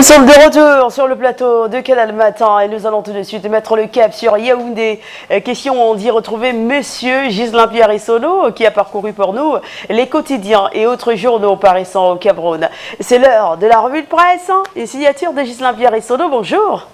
Nous sommes de retour sur le plateau de Canal Matin et nous allons tout de suite mettre le cap sur Yaoundé. Question d'y retrouver Monsieur Ghislain Pierre-Essonneau qui a parcouru pour nous les quotidiens et autres journaux paraissant au Cameroun. C'est l'heure de la revue de presse et signature de Ghislain Pierre-Essonneau. Bonjour.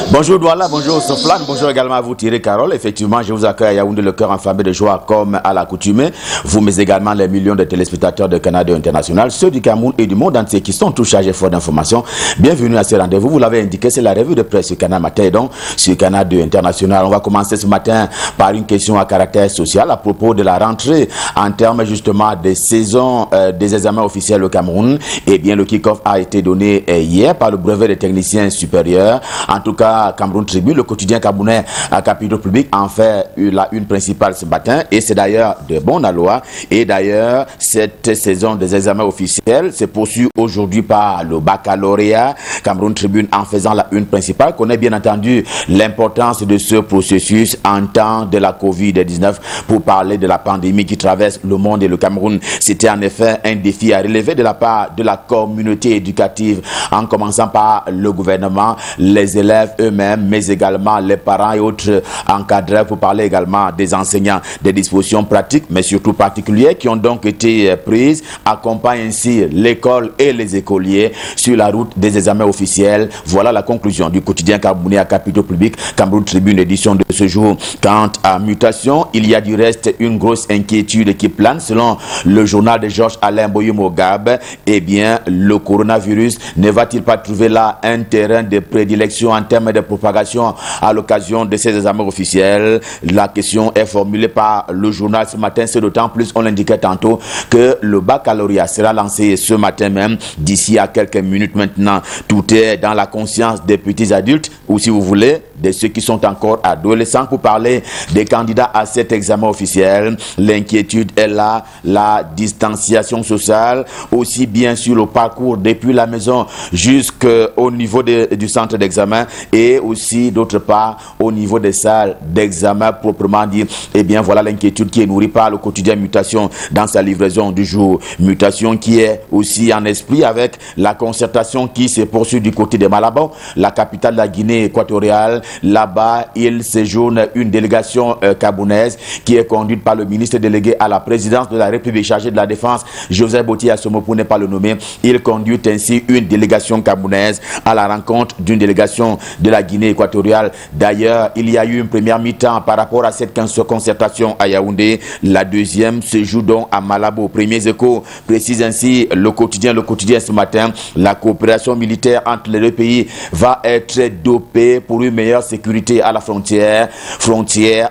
Bonjour Douala, bonjour Soflan, bonjour également à vous Thierry Carole. Effectivement, je vous accueille à Yaoundé le cœur enflammé de joie comme à l'accoutumée. Vous, mais également les millions de téléspectateurs de Canal International, ceux du Cameroun et du monde entier qui sont tous chargés fort d'informations. Bienvenue à ce rendez-vous. Vous l'avez indiqué, c'est la revue de presse sur Canal Matin et donc sur Canal International. On va commencer ce matin par une question à caractère social à propos de la rentrée en termes justement des saisons des examens officiels au Cameroun. Eh bien, le kick-off a été donné hier par le brevet des techniciens supérieurs. En tout cas, Cameroun Tribune, le quotidien camerounais à capitaux public, en fait la une principale ce matin. Et c'est d'ailleurs de bon aloi. Et d'ailleurs, cette saison des examens officiels se poursuit aujourd'hui par le baccalauréat. Cameroun Tribune, en faisant la une principale, connaît bien entendu l'importance de ce processus en temps de la Covid-19 pour parler de la pandémie qui traverse le monde et le Cameroun. C'était en effet un défi à relever de la part de la communauté éducative, en commençant par le gouvernement, les élèves eux-mêmes, mais également les parents et autres encadreurs pour parler également des enseignants. Des dispositions pratiques, mais surtout particulières qui ont donc été prises, accompagnent ainsi l'école et les écoliers sur la route des examens officiels. Voilà la conclusion du quotidien camerounais à capitaux publics, Cameroun Tribune, édition de ce jour. Quant à mutation, il y a du reste une grosse inquiétude qui plane selon le journal de Georges Alain Boyoumogab. Eh bien, le coronavirus ne va-t-il pas trouver là un terrain de prédilection en termes de propagation à l'occasion de ces examens officiels? La question est formulée par le journal ce matin. C'est d'autant plus, on l'indiquait tantôt, que le baccalauréat sera lancé ce matin même, d'ici à quelques minutes maintenant. Tout est dans la conscience des petits adultes, ou si vous voulez, de ceux qui sont encore adolescents. Pour parler des candidats à cet examen officiel, l'inquiétude est là, la distanciation sociale, aussi bien sur le parcours depuis la maison jusqu'au niveau du centre d'examen et aussi d'autre part au niveau des salles d'examen proprement dit. Eh bien voilà l'inquiétude qui est nourrie par le quotidien Mutation dans sa livraison du jour. Mutation qui est aussi en esprit avec la concertation qui se poursuit du côté de Malabo, la capitale de la Guinée équatoriale. Là-bas, il séjourne une délégation camerounaise qui est conduite par le ministre délégué à la présidence de la République chargé de la défense, Joseph Botti Assomo pour ne pas le nommer. Il conduit ainsi une délégation camerounaise à la rencontre d'une délégation de la Guinée équatoriale. D'ailleurs, il y a eu une première mi-temps par rapport à cette concertation à Yaoundé. La deuxième se joue donc à Malabo. Premiers échos précise ainsi le quotidien ce matin. La coopération militaire entre les deux pays va être dopée pour une meilleure sécurité à la frontière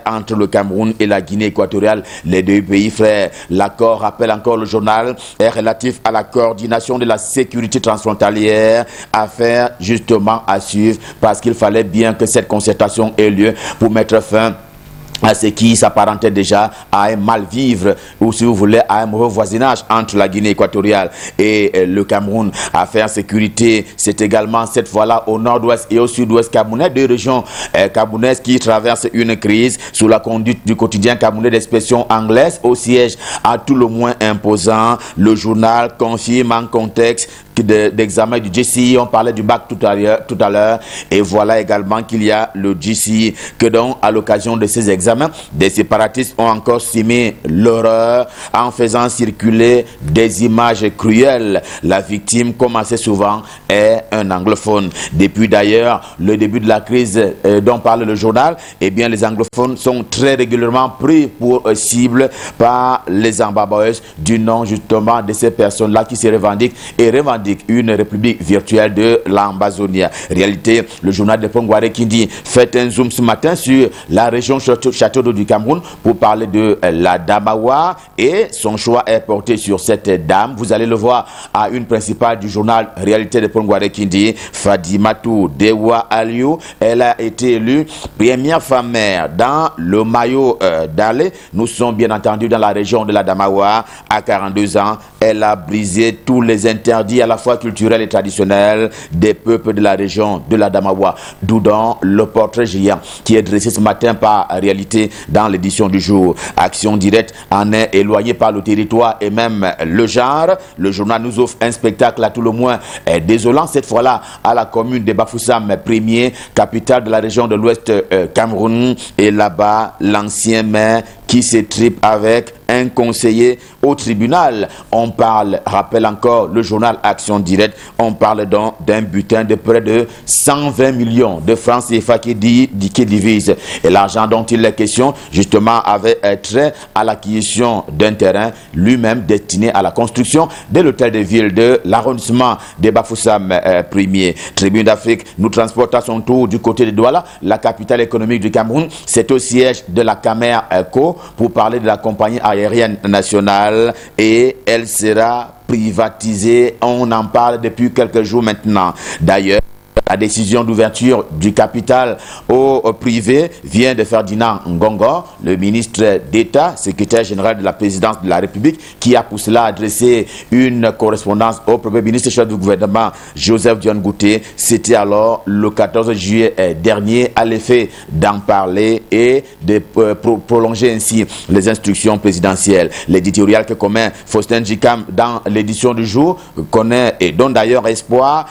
entre le Cameroun et la Guinée équatoriale, les deux pays frères. L'accord, rappelle encore le journal, est relatif à la coordination de la sécurité transfrontalière, affaire justement à suivre parce qu'il fallait bien que cette concertation ait lieu pour mettre fin à ce qui s'apparentait déjà à un mal-vivre ou si vous voulez à un mauvais voisinage entre la Guinée équatoriale et le Cameroun. Affaire sécurité, c'est également cette fois-là au nord-ouest et au sud-ouest camerounais, deux régions camerounaises qui traversent une crise sous la conduite du quotidien camerounais d'expression anglaise au siège à tout le moins imposant. Le journal confirme en contexte d'examen du GCI, on parlait du bac tout à l'heure et voilà également qu'il y a le GCI que donc à l'occasion de ces examens, des séparatistes ont encore simé l'horreur en faisant circuler des images cruelles. La victime, comme assez souvent, est un anglophone. Depuis d'ailleurs le début de la crise dont parle le journal, eh bien les anglophones sont très régulièrement pris pour cible par les embarbaeuses du nom justement de ces personnes-là qui se revendiquent une république virtuelle de l'Ambazonia. Réalité, le journal de Pongware qui dit fait un zoom ce matin sur la région Château d'eau du Cameroun pour parler de la Damawa et son choix est porté sur cette dame. Vous allez le voir à une principale du journal Réalité de Pongware qui dit Fadimatou Dewa Aliou. Elle a été élue première femme maire dans le maillot d'Alé. Nous sommes bien entendu dans la région de la Damawa. À 42 ans, elle a brisé tous les interdits à la la foi culturelle et traditionnelle des peuples de la région de la Damawa. D'où donc le portrait géant qui est dressé ce matin par Réalité dans l'édition du jour. Action directe en est éloignée par le territoire et même le genre. Le journal nous offre un spectacle à tout le moins désolant, cette fois-là à la commune de Bafoussam, premier, capitale de la région de l'Ouest Cameroun. Et là-bas, l'ancien maire qui s'étripe avec un conseiller au tribunal. On parle, rappelle encore le journal Action Directe, on parle donc d'un butin de près de 120 millions de francs CFA qui divise. Et l'argent dont il est question, justement, avait trait à l'acquisition d'un terrain lui-même destiné à la construction de l'hôtel de ville de l'arrondissement de Bafoussam premier. Tribune d'Afrique nous transporte à son tour du côté de Douala, la capitale économique du Cameroun. C'est au siège de la Camerco pour parler de la compagnie aérienne nationale et elle sera privatisée. On en parle depuis quelques jours maintenant. D'ailleurs, la décision d'ouverture du capital au privé vient de Ferdinand Ngongo, le ministre d'État, secrétaire général de la présidence de la République, qui a pour cela adressé une correspondance au premier ministre chef du gouvernement, Joseph Dion Ngouté. C'était alors le 14 juillet dernier, à l'effet d'en parler et de prolonger ainsi les instructions présidentielles. L'éditorial que commet Faustin Djikam dans l'édition du jour connaît et donne d'ailleurs espoir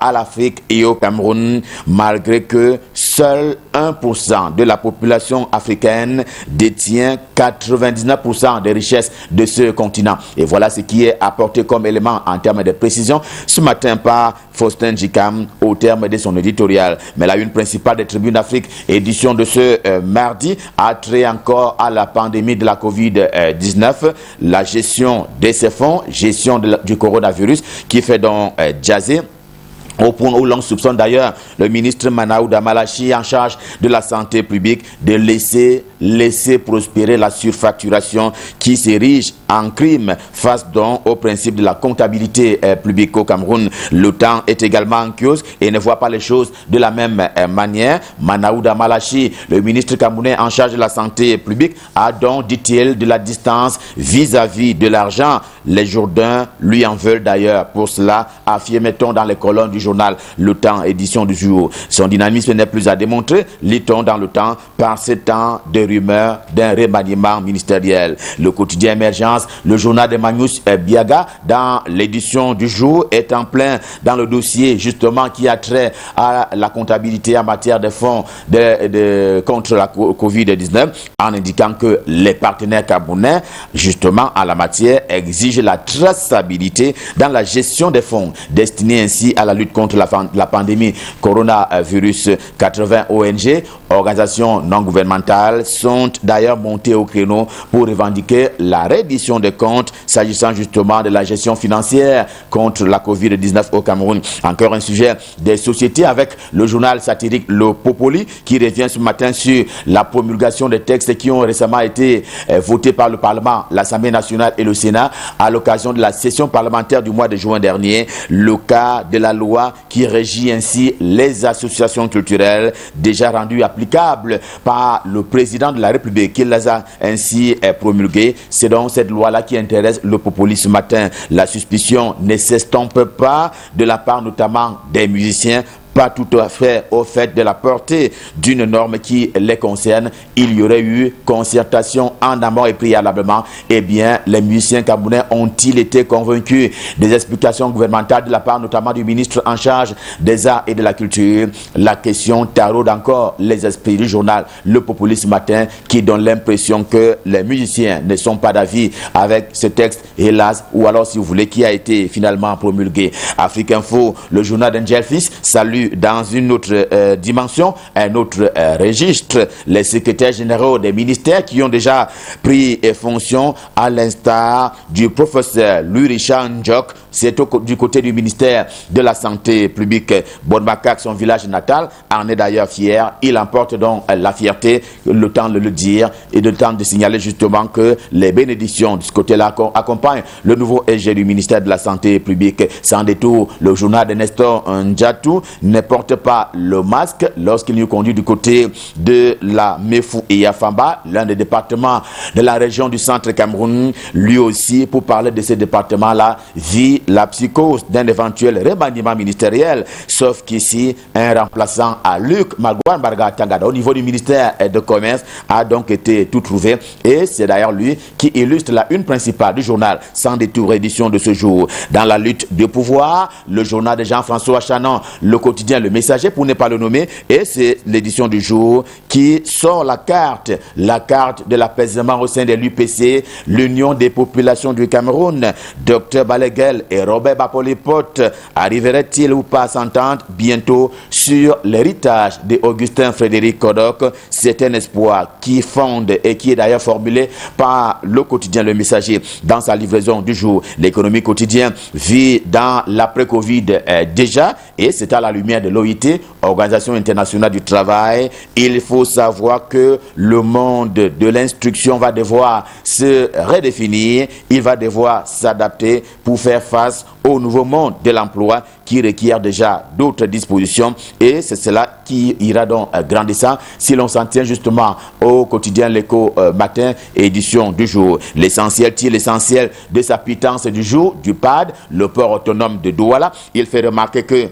à l'Afrique et au Cameroun, malgré que seul 1% de la population africaine détient 99% des richesses de ce continent. Et voilà ce qui est apporté comme élément en termes de précision ce matin par Faustin Djikam au terme de son éditorial. Mais la une principale des Tribunes d'Afrique, édition de ce mardi, a trait encore à la pandémie de la Covid-19, la gestion de ces fonds, gestion du coronavirus qui fait donc jaser. Au point où l'on soupçonne d'ailleurs le ministre Manaouda Malachi en charge de la santé publique de laisser prospérer la surfacturation qui s'érige en crime face donc au principe de la comptabilité publique au Cameroun. Le temps est également en kiosque et ne voit pas les choses de la même manière. Manaouda Malachi, le ministre camerounais en charge de la santé publique, a donc, dit-il, de la distance vis-à-vis de l'argent. Les Jourdains lui en veulent d'ailleurs. Pour cela, affirme-t-on dans les colonnes du journal Le Temps, édition du jour. Son dynamisme n'est plus à démontrer, lit-on dans Le Temps, par ces temps de rumeurs d'un remaniement ministériel. Le quotidien Émergence, le journal de Magnus Biaga, dans l'édition du jour, est en plein dans le dossier justement qui a trait à la comptabilité en matière de fonds contre la Covid-19, en indiquant que les partenaires camerounais, justement en la matière, exigent la traçabilité dans la gestion des fonds destinés ainsi à la lutte contre la pandémie coronavirus. 80 ONG, organisations non gouvernementales, sont d'ailleurs montées au créneau pour revendiquer la reddition des comptes s'agissant justement de la gestion financière contre la Covid-19 au Cameroun. Encore un sujet des sociétés avec le journal satirique Le Popoli qui revient ce matin sur la promulgation des textes qui ont récemment été votés par le Parlement, l'Assemblée nationale et le Sénat à l'occasion de la session parlementaire du mois de juin dernier. Le cas de la loi qui régit ainsi les associations culturelles déjà rendues applicables par le président de la République qui les a ainsi promulguées. C'est donc cette loi-là qui intéresse Le Popoli ce matin. La suspicion ne s'estompe pas de la part notamment des musiciens, pas tout à fait au fait de la portée d'une norme qui les concerne. Il y aurait eu concertation en amont et préalablement. Eh bien, les musiciens camerounais ont-ils été convaincus des explications gouvernementales de la part notamment du ministre en charge des arts et de la culture? La question taraude encore les esprits du journal Le Populi ce matin qui donne l'impression que les musiciens ne sont pas d'avis avec ce texte, hélas, ou alors si vous voulez, qui a été finalement promulgué. Afrique Info, le journal d'Angel Fils, salue dans une autre dimension, un autre registre, les secrétaires généraux des ministères qui ont déjà pris fonction, à l'instar du professeur Louis-Richard Ndjok. C'est du côté du ministère de la Santé publique. Bonbakak, son village natal, en est d'ailleurs fier. Il emporte donc la fierté, le temps de le dire et le temps de signaler justement que les bénédictions de ce côté-là accompagnent le nouveau SG du ministère de la Santé publique. Sans détour, le journal de Nestor Ndjatou ne porte pas le masque lorsqu'il nous conduit du côté de la Mefou et Yafamba, l'un des départements de la région du centre Cameroun. Lui aussi, pour parler de ce département-là, vit la psychose d'un éventuel remaniement ministériel. Sauf qu'ici, un remplaçant à Luc Magouane Barga Tangada au niveau du ministère de Commerce a donc été tout trouvé. Et c'est d'ailleurs lui qui illustre la une principale du journal Sans détour, édition de ce jour. Dans la lutte de pouvoir, le journal de Jean-François Chanon, le quotidien Le Messager pour ne pas le nommer, et c'est l'édition du jour qui sort la carte de l'apaisement au sein de l'UPC, l'Union des populations du Cameroun. Dr Baleguel et Robert Bapolipote arriveraient-ils ou pas à s'entendre bientôt sur l'héritage d'Augustin Frédéric Kodok? C'est un espoir qui fonde et qui est d'ailleurs formulé par le quotidien Le Messager dans sa livraison du jour. L'économie quotidienne vit dans l'après-Covid déjà, et c'est à la lumière de l'OIT, Organisation internationale du travail. Il faut savoir que le monde de l'instruction va devoir se redéfinir, il va devoir s'adapter pour faire face au nouveau monde de l'emploi qui requiert déjà d'autres dispositions, et c'est cela qui ira donc grandissant si l'on s'en tient justement au quotidien L'Écho matin, édition du jour. L'essentiel de sa pitance du jour, du PAD, le port autonome de Douala. Il fait remarquer que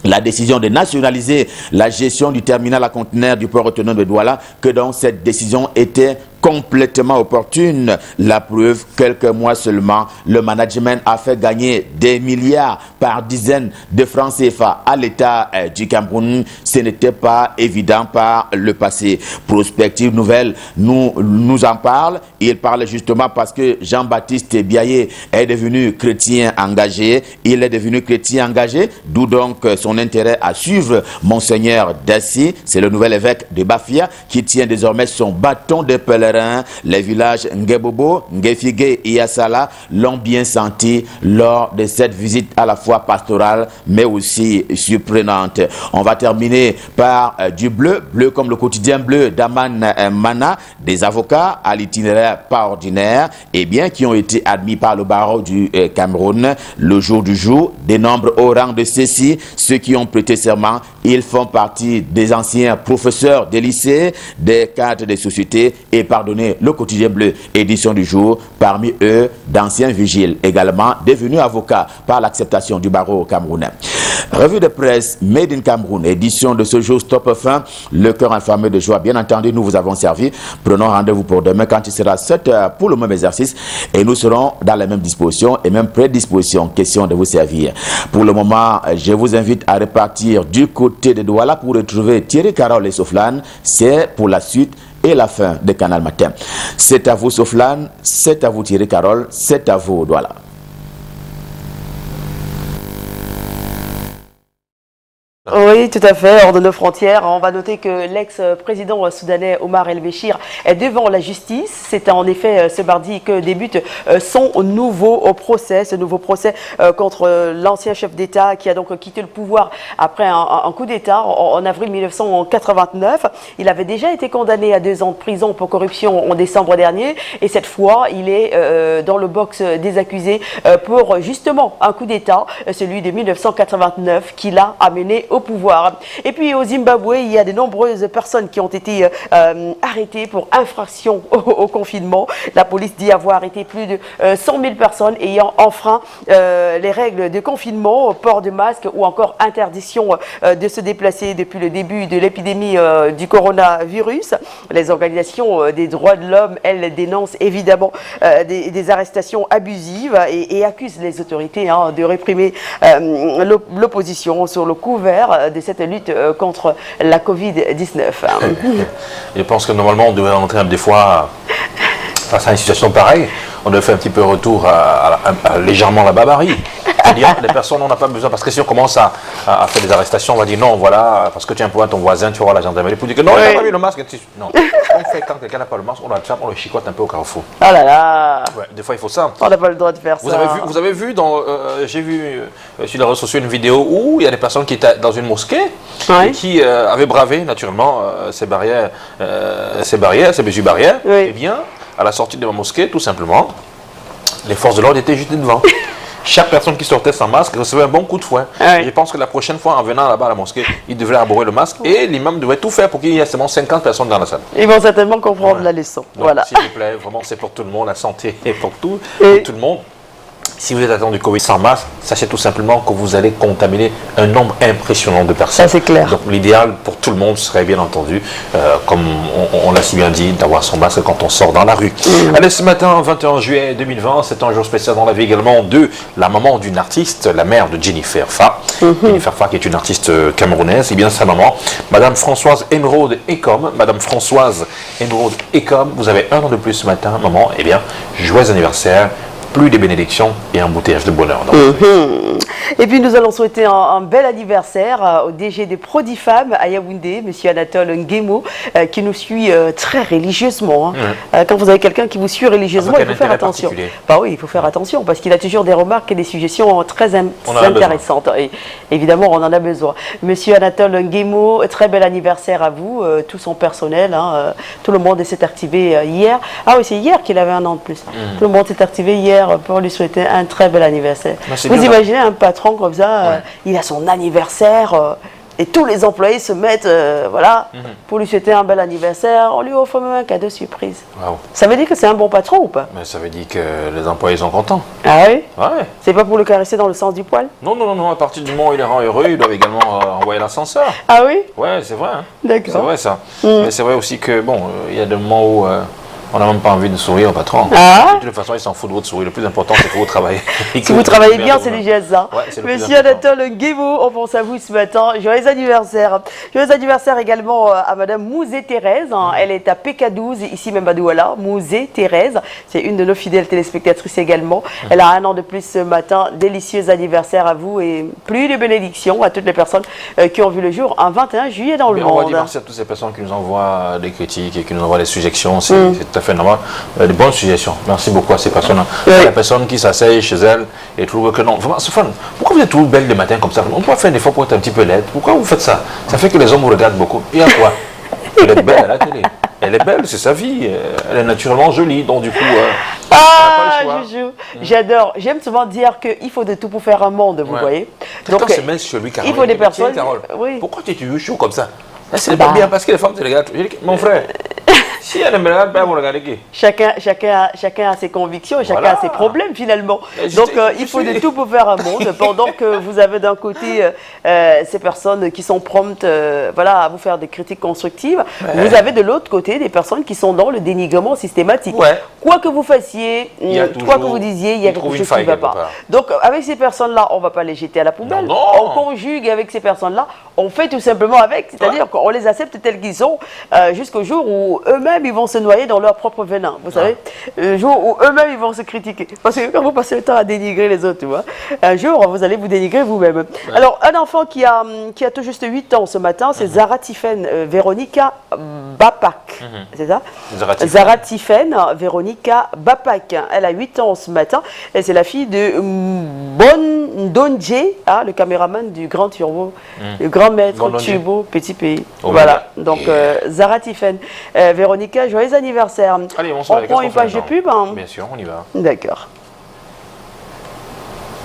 la décision de nationaliser la gestion du terminal à conteneurs du port autonome de Douala, que donc cette décision était complètement opportune. La preuve, quelques mois seulement, le management a fait gagner des milliards par dizaines de francs CFA à l'État du Cameroun. Ce n'était pas évident par le passé. Prospective Nouvelle nous en parle. Il parle justement parce que Jean-Baptiste Biaye est devenu chrétien engagé. Il est devenu chrétien engagé, d'où donc son intérêt à suivre Monseigneur Dassi. C'est le nouvel évêque de Bafia qui tient désormais son bâton de pèlerin. Les villages Ngebobo, Ngefige et Yassala l'ont bien senti lors de cette visite à la fois pastorale mais aussi surprenante. On va terminer par du bleu comme le quotidien bleu d'Aman Mana, des avocats à l'itinéraire pas ordinaire, et bien qui ont été admis par le barreau du Cameroun. Le jour du jour dénombre au rang de ceux-ci ceux qui ont prêté serment. Ils font partie des anciens professeurs des lycées, des cadres des sociétés et pardonnez le quotidien bleu, édition du jour, parmi eux d'anciens vigiles, également devenus avocats par l'acceptation du barreau camerounais. Revue de presse Made in Cameroun, édition de ce jour Stop Fin, le cœur inflammé de joie. Bien entendu, nous vous avons servi. Prenons rendez-vous pour demain quand il sera 7 heures pour le même exercice et nous serons dans les mêmes dispositions et même prédispositions. Question de vous servir. Pour le moment, je vous invite à repartir du côté de Douala pour retrouver Thierry Carole et Soflane. C'est pour la suite et la fin de Canal Matin. C'est à vous Soflane, c'est à vous Thierry Carole, c'est à vous Douala. Oui, tout à fait, hors de nos frontières. On va noter que l'ex-président soudanais Omar El-Béchir est devant la justice. C'est en effet ce mardi que débute son nouveau procès, contre l'ancien chef d'État qui a donc quitté le pouvoir après un coup d'État en avril 1989. Il avait déjà été condamné à 2 ans de prison pour corruption en décembre dernier et cette fois, il est dans le box des accusés pour justement un coup d'État, celui de 1989 qui l'a amené au pouvoir. Et puis au Zimbabwe, il y a de nombreuses personnes qui ont été arrêtées pour infraction au confinement. La police dit avoir arrêté plus de 100 000 personnes ayant enfreint les règles de confinement, port de masque ou encore interdiction de se déplacer depuis le début de l'épidémie du coronavirus. Les organisations des droits de l'homme, elles dénoncent évidemment des arrestations abusives et accusent les autorités de réprimer l'opposition sur le couvert de cette lutte contre la Covid-19. Je pense que normalement on devrait entrer des fois face à une situation pareille, on devrait faire un petit peu retour à légèrement la barbarie. C'est-à-dire les personnes, on n'a pas besoin, parce que si on commence à faire des arrestations, on va dire non, voilà, parce que tu as un problème à ton voisin, tu vas voir la gendarmerie pour dire que non, il n'a pas mis le masque. Non, on fait quand quelqu'un n'a pas le masque, on le chicote un peu au carrefour. Oh là là. Ouais, des fois il faut ça. On n'a pas le droit de faire ça. Vous avez vu j'ai vu sur les réseaux sociaux une vidéo où il y a des personnes qui étaient dans une mosquée et qui avaient bravé naturellement ces mesures barrières. Oui. Eh bien, à la sortie de ma mosquée, tout simplement, les forces de l'ordre étaient juste devant. chaque personne qui sortait sans masque recevait un bon coup de fouet. Ah oui. Je pense que la prochaine fois, en venant là-bas à la mosquée, il devrait arborer le masque et l'imam devrait tout faire pour qu'il y ait seulement 50 personnes dans la salle. Ils vont certainement comprendre Ouais. la leçon. Donc, Voilà. s'il vous plaît, vraiment, c'est pour tout le monde, la santé est pour tout, Et- pour tout le monde. Si vous êtes atteint du Covid sans masque, sachez tout simplement que vous allez contaminer un nombre impressionnant de personnes. Ça, c'est clair. Donc l'idéal pour tout le monde serait bien entendu, comme on l'a si bien dit, d'avoir son masque quand on sort dans la rue. Allez, ce matin, 21 juillet 2020, c'est un jour spécial dans la vie également de la maman d'une artiste, la mère de Jennifer Fa. Jennifer Fa qui est une artiste camerounaise, et bien sa maman, Madame Françoise Émeraude Ecom. Madame Françoise Émeraude Ecom, vous avez un an de plus ce matin, maman, et bien, joyeux anniversaire. Plus de bénédictions et un embouteillage de bonheur. Donc, Et puis nous allons souhaiter un bel anniversaire au DG des Prodifam à Yaoundé, Monsieur Anatole Nguemo, qui nous suit très religieusement. Hein. Quand vous avez quelqu'un qui vous suit religieusement, Avec il un faut faire intérêt attention. particulier. Bah oui, il faut faire attention parce qu'il a toujours des remarques et des suggestions très On en a intéressantes. Et évidemment, on en a besoin. Monsieur Anatole Nguemo, très bel anniversaire à vous, tout son personnel, hein, tout le monde s'est activé hier. Ah oui, c'est hier qu'il avait un an de plus. Tout le monde s'est activé hier pour lui souhaiter un très bel anniversaire. Non, c'est Vous bien. imaginez un patron comme ça, Ouais. il a son anniversaire et tous les employés se mettent voilà, pour lui souhaiter un bel anniversaire. On lui offre même un cadeau surprise. waouh. Ça veut dire que c'est un bon patron ou pas? Mais ça veut dire que les employés sont contents. Ah oui? Ouais. C'est pas pour le caresser dans le sens du poil? Non, non, non, non, à partir du moment où il les rend heureux, ils doivent également envoyer l'ascenseur. Ah oui? Ouais, c'est vrai. Hein. D'accord. C'est vrai ça. Mais c'est vrai aussi que, bon, il y a des moments où on n'a même pas envie de sourire au patron. Ah. De toute façon, il s'en fout de votre sourire. Le plus important, c'est que vous travaillez. Si vous travaillez bien, c'est déjà ça. Ouais, c'est le plus Monsieur important. Anatole Nguemo, on pense à vous ce matin. Joyeux anniversaire. Joyeux anniversaire également à Madame Mouzé Thérèse. Hein. Elle est à PK12, ici même à Douala. Mouzé Thérèse, c'est une de nos fidèles téléspectatrices également. Elle a un an de plus ce matin. Délicieux anniversaire à vous et plus de bénédictions à toutes les personnes qui ont vu le jour un 21 juillet dans le Mais on va monde. dire merci à toutes ces personnes qui nous envoient des critiques et qui nous envoient des suggestions. C'est tout à fait normal. Des bonnes suggestions. Merci beaucoup à ces personnes. Oui. La personne qui s'asseye chez elle et trouve que non. Vraiment, c'est fun. Pourquoi vous êtes toujours belle le matin comme ça? On peut faire un effort pour être un petit peu laide. Pourquoi vous faites ça? Ça fait que les hommes vous regardent beaucoup. Il y a quoi? Elle est belle à la télé. Elle est belle, c'est sa vie. Elle est naturellement jolie. Donc du coup, Ah, pas le choix. Joujou, j'adore. J'aime souvent dire qu'il faut de tout pour faire un monde, vous Ouais. voyez. quelqu'un se met sur lui, Carole. il faut des Tiens, personnes. Carole, Oui. pourquoi tu es toujours chaud comme ça? Là, c'est Bah. pas bien parce que les femmes te regardent. Je dis, mon frère, si elle ne me regarde pas, vous regardez qui? Chacun a ses convictions et chacun Voilà. a ses problèmes finalement. Mais je Donc sais, il je faut suis- de tout pour faire un monde. Pendant que vous avez d'un côté ces personnes qui sont promptes voilà, à vous faire des critiques constructives, vous avez de l'autre côté des personnes qui sont dans le dénigrement systématique. Ouais. Quoi que vous fassiez, Il y a quoi que toujours- vous disiez, il y a ils quelque trouvent une chose qui faille ne va quelque pas. part. Donc avec ces personnes-là, on ne va pas les jeter à la poubelle. Non, non. On conjugue avec ces personnes-là, on fait tout simplement avec. C'est-à-dire qu'on les accepte tels qu'ils sont jusqu'au jour où eux-mêmes ils vont se noyer dans leur propre venin. Vous savez, le jour où eux-mêmes ils vont se critiquer. Parce que quand vous passez le temps à dénigrer les autres, tu vois, un jour vous allez vous dénigrer vous-même. Alors un enfant qui a tout juste 8 ans ce matin, c'est Zara Tiffen Véronica Bapak. C'est ça? Zara Tiffen. Zara Tiffen Véronica Bapak. Elle a 8 ans ce matin et c'est la fille de Bon Donje, le caméraman du Grand Turbo, le grand maître Bon Donje. Turbo Petit Pays. Oh, Voilà, yeah. donc Zara Tiffen. Véronica, joyeux anniversaire. Allez, bonsoir. On prend une page de pub, hein. Bien sûr, on y va. D'accord.